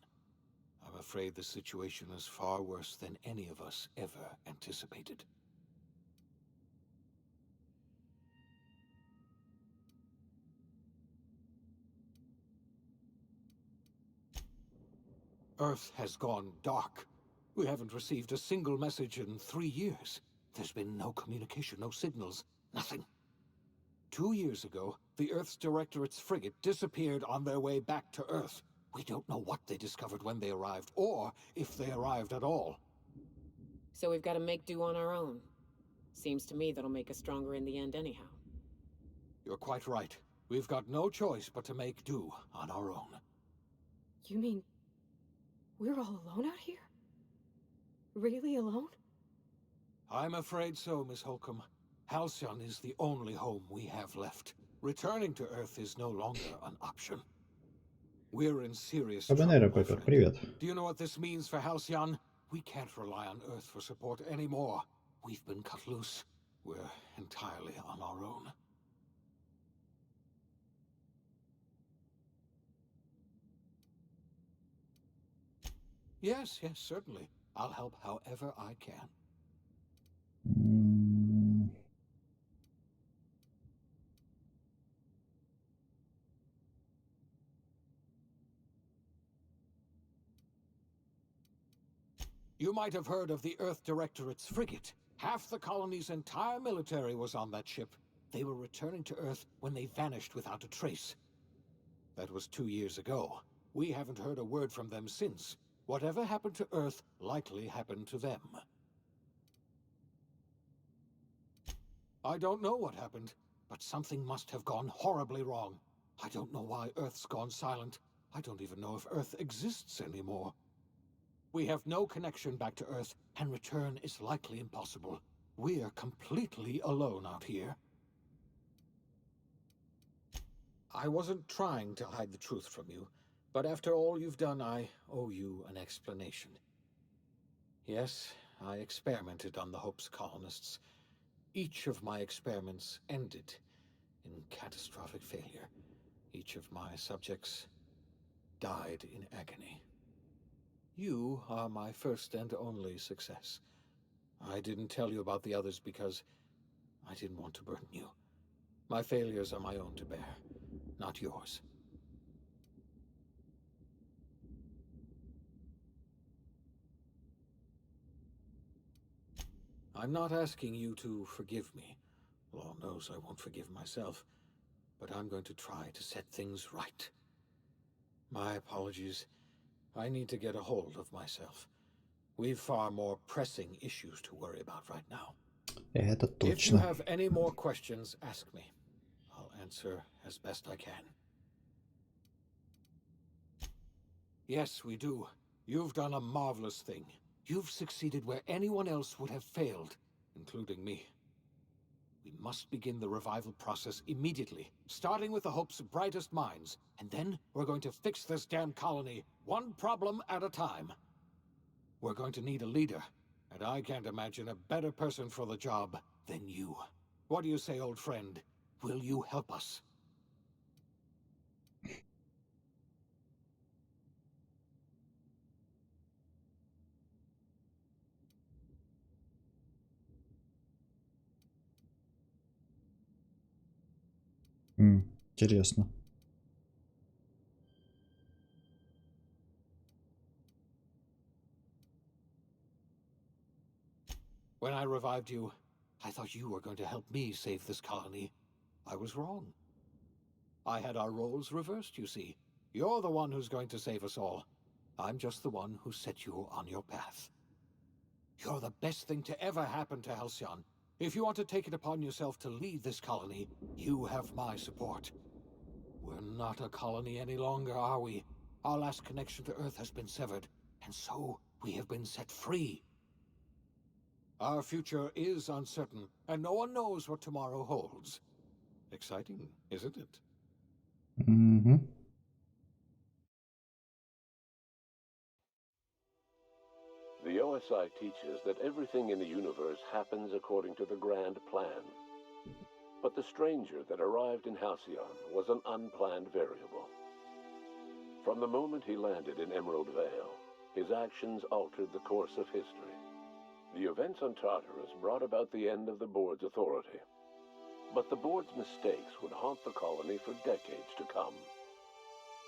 I'm afraid the situation is far worse than any of us ever anticipated. Earth has gone dark. We haven't received a single message in 3 years. There's been no communication, no signals, nothing. 2 years ago, the Earth's Directorate's frigate disappeared on their way back to Earth. We don't know what they discovered when they arrived, or if they arrived at all. So we've got to make do on our own. Seems to me that'll make us stronger in the end anyhow. You're quite right. We've got no choice but to make do on our own. You mean we're all alone out here? Really alone? I'm afraid so, Miss Holcomb. Halcyon is the only home we have left. Returning to Earth is no longer an option. We're in serious trouble, Кабанера, my Пеппер, friend. привет. Do you know what this means for Halcyon? We can't rely on Earth for support anymore. We've been cut loose. We're entirely on our own. Yes, certainly. I'll help however I can. You might have heard of the Earth Directorate's frigate. Half the colony's entire military was on that ship. They were returning to Earth when they vanished without a trace. That was 2 years ago. We haven't heard a word from them since. Whatever happened to Earth likely happened to them. I don't know what happened, but something must have gone horribly wrong. I don't know why Earth's gone silent. I don't even know if Earth exists anymore. We have no connection back to Earth, and return is likely impossible. We're completely alone out here. I wasn't trying to hide the truth from you, but after all you've done, I owe you an explanation. Yes, I experimented on the Hope's colonists. Each of my experiments ended in catastrophic failure. Each of my subjects died in agony. You are my first and only success. I didn't tell you about the others because I didn't want to burden you. My failures are my own to bear, not yours. I'm not asking you to forgive me. Lord knows I won't forgive myself. But I'm going to try to set things right. My apologies. I need to get a hold of myself. We've far more pressing issues to worry about right now. Это If you точно. have any more questions, ask me. I'll answer as best I can. Yes, we do. You've done a marvelous thing. You've succeeded where anyone else would have failed, including me. We must begin the revival process immediately, starting with the Hope's brightest minds, and then we're going to fix this damn colony, one problem at a time. We're going to need a leader, and I can't imagine a better person for the job than you. What do you say, old friend? Will you help us? Интересно. When I revived you, I thought you were going to help me save this colony. I was wrong. I had our roles reversed, you see. You're the one who's going to save us all. I'm just the one who set you on your path. You're the best thing to ever happen to Halcyon. If you want to take it upon yourself to lead this colony, you have my support. We're not a colony any longer, are we? Our last connection to Earth has been severed, and so we have been set free. Our future is uncertain, and no one knows what tomorrow holds. Exciting, isn't it? Mm-hmm. The OSI teaches that everything in the universe happens according to the grand plan. But the stranger that arrived in Halcyon was an unplanned variable. From the moment he landed in Emerald Vale, his actions altered the course of history. The events on Tartarus brought about the end of the board's authority. But the board's mistakes would haunt the colony for decades to come.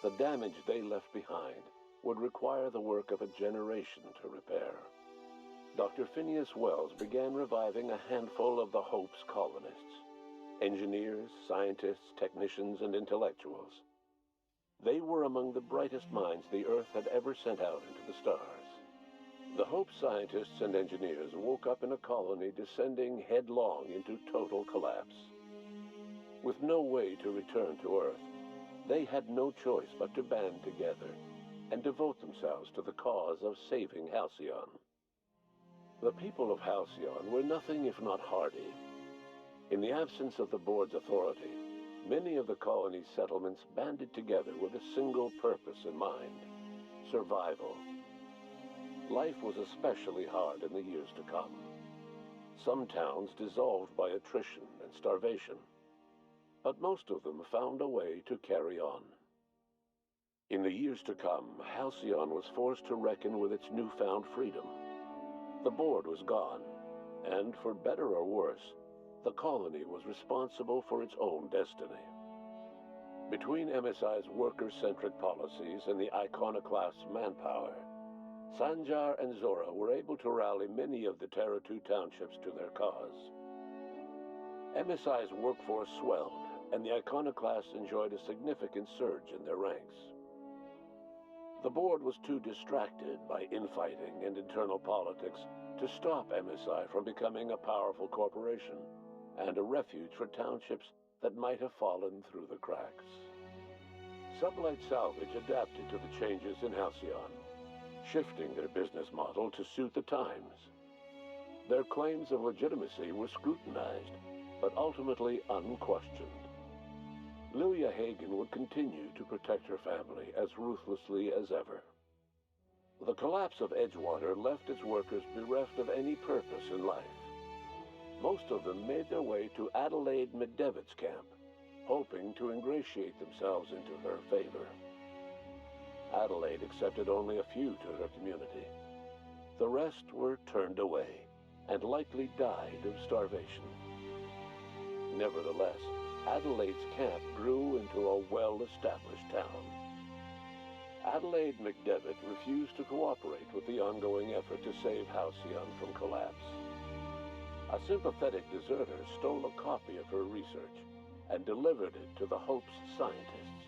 The damage they left behind would require the work of a generation to repair. Dr. Phineas Wells began reviving a handful of the Hope's colonists. Engineers, scientists, technicians, and intellectuals. They were among the brightest minds the Earth had ever sent out into the stars. The Hope scientists and engineers woke up in a colony descending headlong into total collapse. With no way to return to Earth, they had no choice but to band together and devote themselves to the cause of saving Halcyon. The people of Halcyon were nothing if not hardy. In the absence of the board's authority, many of the colony's settlements banded together with a single purpose in mind: survival. Life was especially hard in the years to come. Some towns dissolved by attrition and starvation, but most of them found a way to carry on. In the years to come, Halcyon was forced to reckon with its newfound freedom. The board was gone, and for better or worse, the colony was responsible for its own destiny. Between MSI's worker-centric policies and the iconoclast's manpower, Sanjar and Zora were able to rally many of the Terra 2 townships to their cause. MSI's workforce swelled, and the iconoclasts enjoyed a significant surge in their ranks. The board was too distracted by infighting and internal politics to stop MSI from becoming a powerful corporation and a refuge for townships that might have fallen through the cracks. Sublight Salvage adapted to the changes in Halcyon, shifting their business model to suit the times. Their claims of legitimacy were scrutinized, but ultimately unquestioned. Lilia Hagen would continue to protect her family as ruthlessly as ever. The collapse of Edgewater left its workers bereft of any purpose in life. Most of them made their way to Adelaide McDevitt's camp, hoping to ingratiate themselves into her favor. Adelaide accepted only a few to her community. The rest were turned away and likely died of starvation. Nevertheless, Adelaide's camp grew into a well-established town. Adelaide McDevitt refused to cooperate with the ongoing effort to save Halcyon from collapse. A sympathetic deserter stole a copy of her research and delivered it to the Hope's scientists.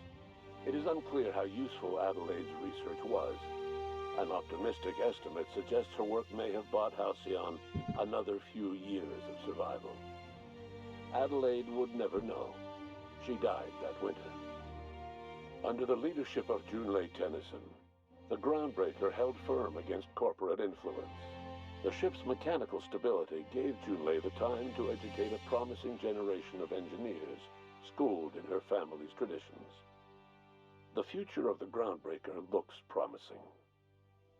It is unclear how useful Adelaide's research was. An optimistic estimate suggests her work may have bought Halcyon another few years of survival. Adelaide would never know. She died that winter. Under the leadership of Junlei Tennyson, the groundbreaker held firm against corporate influence. The ship's mechanical stability gave Junlei the time to educate a promising generation of engineers, schooled in her family's traditions. The future of the groundbreaker looks promising.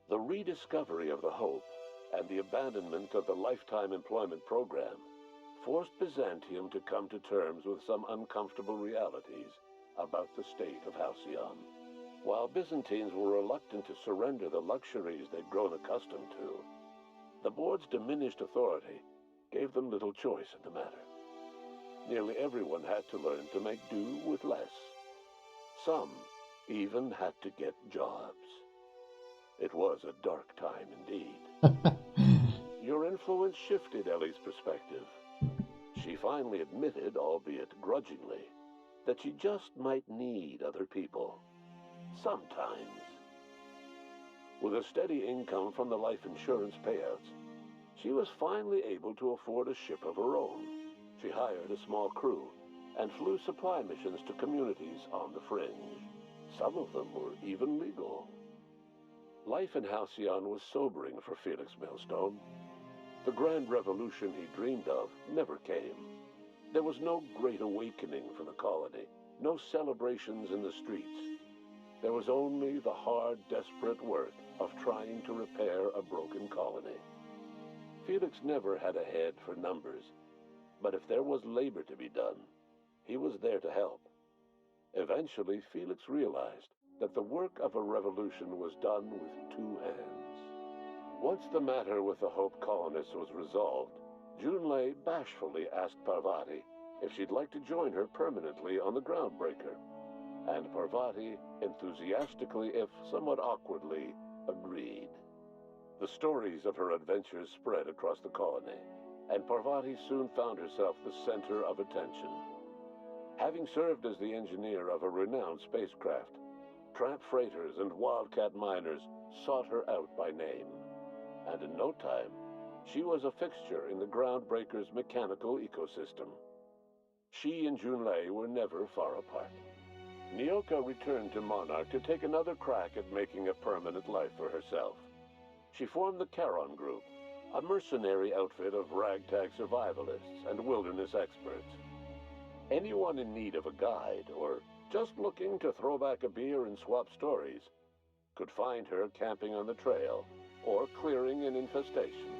The rediscovery of the Hope and the abandonment of the lifetime employment program forced Byzantium to come to terms with some uncomfortable realities about the state of Halcyon. While Byzantines were reluctant to surrender the luxuries they'd grown accustomed to, the board's diminished authority gave them little choice in the matter. Nearly everyone had to learn to make do with less. Some even had to get jobs. It was a dark time indeed. Your influence shifted Ellie's perspective. She finally admitted, albeit grudgingly, that she just might need other people. Sometimes. With a steady income from the life insurance payouts, she was finally able to afford a ship of her own. She hired a small crew and flew supply missions to communities on the fringe. Some of them were even legal. Life in Halcyon was sobering for Felix Millstone. The grand revolution he dreamed of never came. There was no great awakening for the colony, no celebrations in the streets. There was only the hard, desperate work of trying to repair a broken colony. Felix never had a head for numbers, but if there was labor to be done, he was there to help. Eventually, Felix realized that the work of a revolution was done with two hands. Once the matter with the Hope colonists was resolved, Junlei bashfully asked Parvati if she'd like to join her permanently on the Groundbreaker, and Parvati enthusiastically, if somewhat awkwardly, agreed. The stories of her adventures spread across the colony, and Parvati soon found herself the center of attention. Having served as the engineer of a renowned spacecraft, tramp freighters and wildcat miners sought her out by name, and in no time, she was a fixture in the Groundbreaker's mechanical ecosystem. She and Junlei were never far apart. Nyoka returned to Monarch to take another crack at making a permanent life for herself. She formed the Charon Group, a mercenary outfit of ragtag survivalists and wilderness experts. Anyone in need of a guide, or just looking to throw back a beer and swap stories, could find her camping on the trail or clearing an infestation.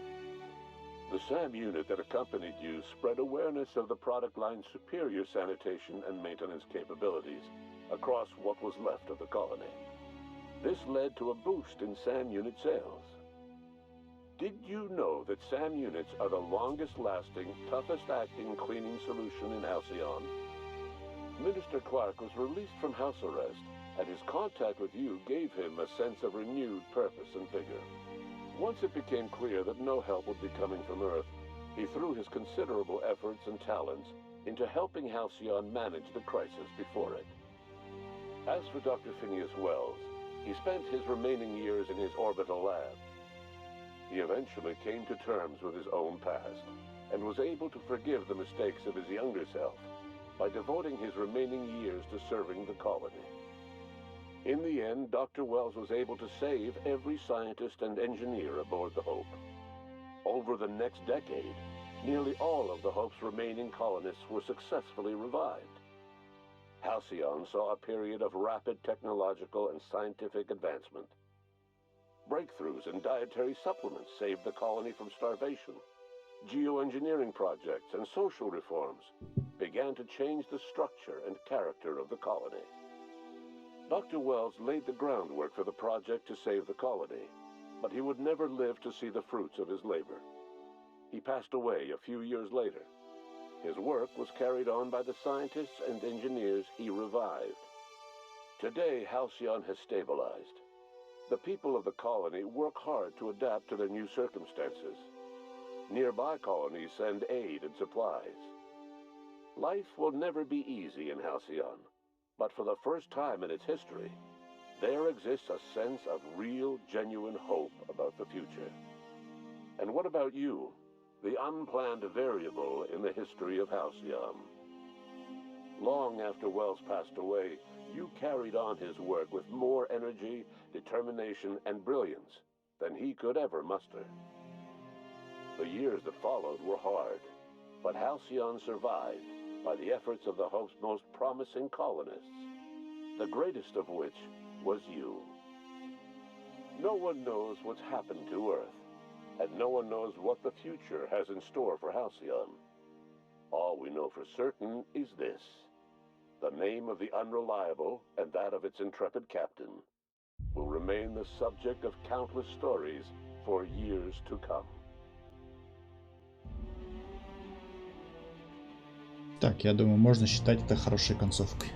The SAM unit that accompanied you spread awareness of the product line's superior sanitation and maintenance capabilities across what was left of the colony. This led to a boost in SAM unit sales. Did you know that SAM units are the longest-lasting, toughest-acting cleaning solution in Halcyon? Minister Clark was released from house arrest, and his contact with you gave him a sense of renewed purpose and vigor. Once it became clear that no help would be coming from Earth, he threw his considerable efforts and talents into helping Halcyon manage the crisis before it. As for Dr. Phineas Wells, he spent his remaining years in his orbital lab. He eventually came to terms with his own past, and was able to forgive the mistakes of his younger self by devoting his remaining years to serving the colony. In the end, Dr. Wells was able to save every scientist and engineer aboard the Hope. Over the next decade, nearly all of the Hope's remaining colonists were successfully revived. Halcyon saw a period of rapid technological and scientific advancement. Breakthroughs in dietary supplements saved the colony from starvation. Geoengineering projects and social reforms began to change the structure and character of the colony. Dr. Wells laid the groundwork for the project to save the colony, but he would never live to see the fruits of his labor. He passed away a few years later. His work was carried on by the scientists and engineers he revived. Today, Halcyon has stabilized. The people of the colony work hard to adapt to their new circumstances. Nearby colonies send aid and supplies. Life will never be easy in Halcyon, but for the first time in its history, there exists a sense of real, genuine hope about the future. And what about you, the unplanned variable in the history of Halcyon? Long after Wells passed away, you carried on his work with more energy, determination, and brilliance than he could ever muster. The years that followed were hard, but Halcyon survived by the efforts of the Hope's most promising colonists, the greatest of which was you. No one knows what's happened to Earth, and no one knows what the future has in store for Halcyon. All we know for certain is this: the name of the Unreliable and that of its intrepid captain will remain the subject of countless stories for years to come. Так, я думаю, можно считать это хорошей концовкой.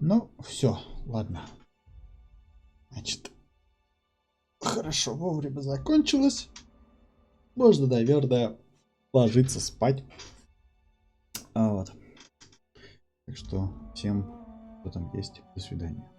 Ну, все, ладно. Значит, хорошо, вовремя закончилось. Можно, наверное, ложиться спать. Вот. Так что всем, кто там есть, до свидания.